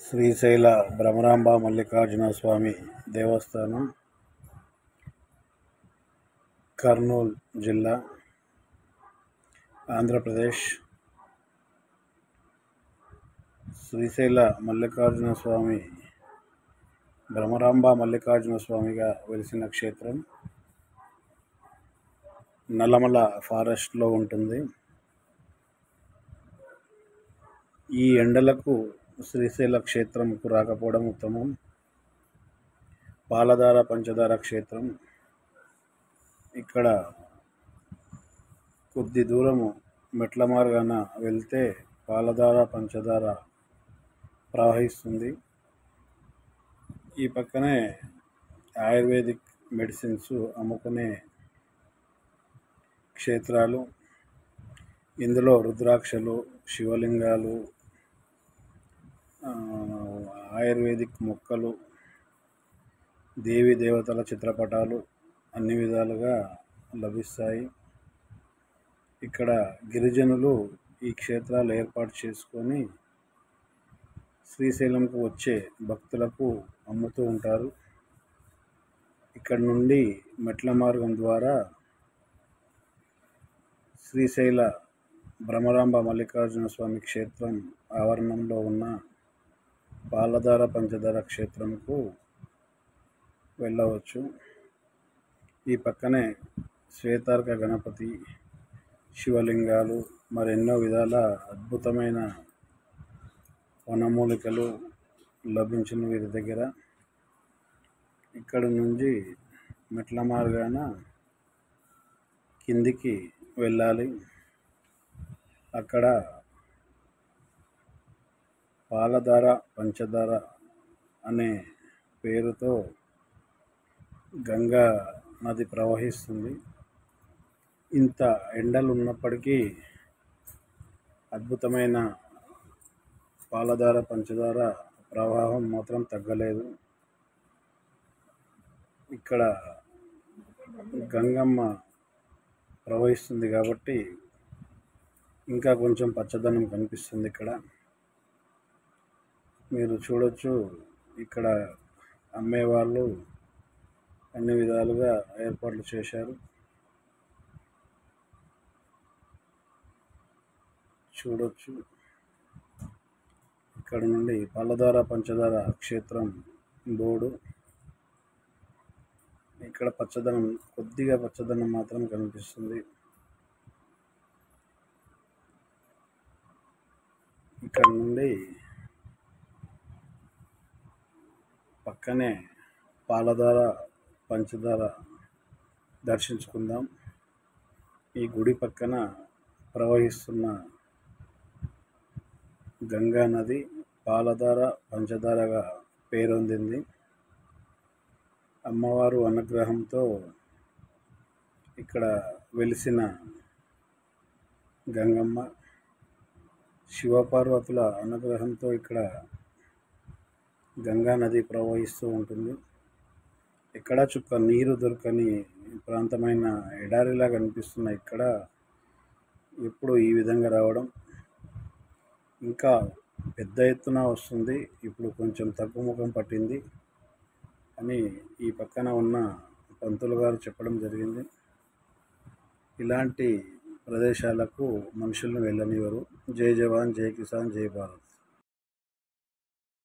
శ్రీశైల భ్రమరాంబ మల్లికార్జున స్వామి దేవస్థానం, కర్నూలు జిల్లా, ఆంధ్రప్రదేశ్. శ్రీశైల మల్లికార్జున స్వామి భ్రమరాంబ మల్లికార్జున స్వామిగా వెలిసిన క్షేత్రం నల్లమల ఫారెస్ట్లో ఉంటుంది. ఈ ఎండలకు శ్రీశైల క్షేత్రంకు రాకపోవడం ఉత్తమం. పాలధార పంచదార క్షేత్రం. ఇక్కడ కొద్ది దూరము మెట్ల మార్గాన వెళ్తే పాలధార పంచదార ప్రవహిస్తుంది. ఈ పక్కనే ఆయుర్వేదిక్ మెడిసిన్స్ అమ్ముకునే క్షేత్రాలు. ఇందులో రుద్రాక్షలు, శివలింగాలు, ఆయుర్వేదిక్ మొక్కలు, దేవీ దేవతల చిత్రపటాలు అన్ని విధాలుగా లభిస్తాయి. ఇక్కడ గిరిజనులు ఈ క్షేత్రాలు ఏర్పాటు చేసుకొని శ్రీశైలంకు వచ్చే భక్తులకు అమ్ముతూ ఉంటారు. ఇక్కడ నుండి మెట్ల మార్గం ద్వారా శ్రీశైల భ్రమరాంబ మల్లికార్జున స్వామి క్షేత్రం ఆవరణంలో ఉన్న పాలధార పంచదార క్షేత్రంకు వెళ్ళవచ్చు. ఈ పక్కనే శ్వేతార్క గణపతి, శివలింగాలు, మరెన్నో విధాల అద్భుతమైన వనమూలికలు లభించిన వీరి దగ్గర. ఇక్కడ నుంచి మెట్ల మార్గాన కిందికి వెళ్ళాలి. అక్కడ పాలధార పంచదార అనే పేరుతో గంగా నది ప్రవహిస్తుంది. ఇంత ఎండలు ఉన్నప్పటికీ అద్భుతమైన పాలధార పంచదార ప్రవాహం మాత్రం తగ్గలేదు. ఇక్కడ గంగమ్మ ప్రవహిస్తుంది కాబట్టి ఇంకా కొంచెం పచ్చదనం కనిపిస్తుంది. ఇక్కడ మీరు చూడొచ్చు, ఇక్కడ అమ్మేవాళ్ళు అన్ని విధాలుగా ఏర్పాట్లు చేశారు. చూడొచ్చు, ఇక్కడ నుండి పాలధార పంచదార క్షేత్రం బోర్డు. ఇక్కడ పచ్చదనం, కొద్దిగా పచ్చదనం మాత్రం కనిపిస్తుంది. ఇక్కడ నుండి పక్కనే పాలధార పంచదార దర్శించుకుందాం. ఈ గుడి పక్కన ప్రవహిస్తున్న గంగా నది పాలధార పంచదారగా పేరొందింది. అమ్మవారు అనుగ్రహంతో ఇక్కడ వెలిసిన గంగమ్మ, శివపార్వతుల అనుగ్రహంతో ఇక్కడ గంగా నది ప్రవహిస్తూ ఉంటుంది. ఎక్కడ చుక్క నీరు దొరకని ప్రాంతమైన ఎడారిలా కనిపిస్తున్న ఇక్కడ ఎప్పుడు ఈ విధంగా రావడం ఇంకా పెద్ద ఎత్తున వస్తుంది. ఇప్పుడు కొంచెం తగ్గుముఖం పట్టింది అని ఈ పక్కన ఉన్న పంతులు గారు చెప్పడం జరిగింది. ఇలాంటి ప్రదేశాలకు మనుషులను వెళ్ళనివ్వరు. జై జవాన్, జై కిసాన్, జై భారత్.